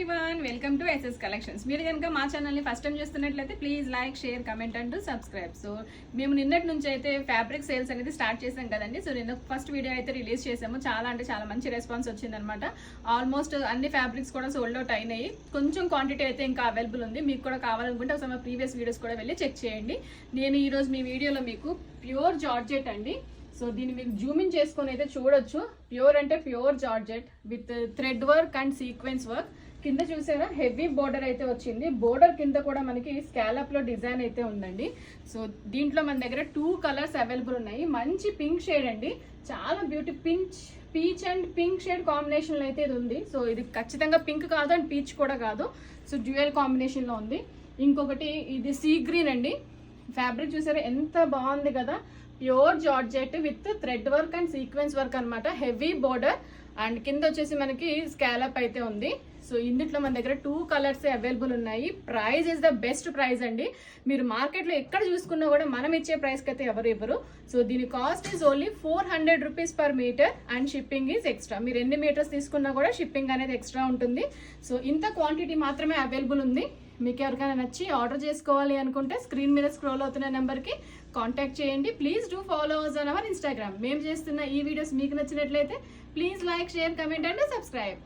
Everyone, welcome to S S collections. మీరు కనుక మా ఛానల్ని ఫస్ట్ టైం చూస్తున్నట్లయితే please like, share, comment and subscribe. So మేము నిన్నటి నుంచి అయితే ఫ్యాబ్రిక్ సేల్స్ అనేది స్టార్ట్ చేసాం కదండి. సో నిన్న ఫస్ట్ వీడియో అయితే రిలీజ్ చేసాము. చాలా మంచి రెస్పాన్స్ వచ్చిందనమాట. ఆల్మోస్ట్ అన్ని ఫ్యాబ్రిక్స్ కూడా సోల్డ్ అవుట్ అయినాయి. కొంచెం క్వాంటిటీ అయితే ఇంకా అవైలబుల్ ఉంది. మీకు కూడా కావాలనుకుంటే ఒకసారి మా ప్రీవియస్ వీడియోస్ కూడా వెళ్ళి చెక్ చేయండి. నేను ఈరోజు మీ వీడియోలో మీకు ప్యూర్ జార్జెట్ అండి. సో దీన్ని మీకు జూమింగ్ చేసుకొని అయితే చూడొచ్చు. ప్యూర్ అంటే pure georgette with thread work and sequence work. కింద చూసారా హెవీ బోర్డర్ అయితే వచ్చింది. బోర్డర్ కింద కూడా మనకి స్కాలప్ లో డిజైన్ అయితే ఉందండి. సో దీంట్లో మన దగ్గర 2 కలర్స్ అవైలబుల్ ఉన్నాయి. మంచి పింక్ షేడ్ అండి, చాలా beauty. Peach and pink shade combination అయితే ఇది ఉంది. సో ఇది ఖచ్చితంగా పింక్ కాదు అండ్ పీచ్ కూడా కాదు. సో డ్యూయల్ కాంబినేషన్ లో ఉంది. ఇంకొకటి ఇది సీ గ్రీన్ అండి. ఫ్యాబ్రిక్ చూసారా ఎంత బాగుంది కదా. Pure georgette with thread work and sequence work అనమాట. హెవీ బోర్డర్ అండ్ కింద వచ్చేసి మనకి స్కాలప్ అయితే ఉంది. సో ఇందులో మన దగ్గర 2 కలర్స్ అవైలబుల్ ఉన్నాయి. Price is the best price అండి. మీరు మార్కెట్లో ఎక్కడ చూసుకున్నా కూడా మనం ఇచ్చే ప్రైస్కి అయితే ఎవరు ఇవ్వరు. సో దీని cost is only 400 rupees per metre and shipping is extra. మీరు ఎన్ని మీటర్స్ తీసుకున్నా కూడా షిప్పింగ్ అనేది ఎక్స్ట్రా ఉంటుంది. సో ఇంత క్వాంటిటీ మాత్రమే అవైలబుల్ ఉంది. మీకు ఎవరికైనా నచ్చి ఆర్డర్ చేసుకోవాలి అనుకుంటే స్క్రీన్ మీద స్క్రోల్ అవుతున్న నెంబర్కి కాంటాక్ట్ చేయండి. Please do follow us on our Instagram. మేము చేస్తున్న ఈ వీడియోస్ మీకు నచ్చినట్లయితే please like, share, comment and subscribe.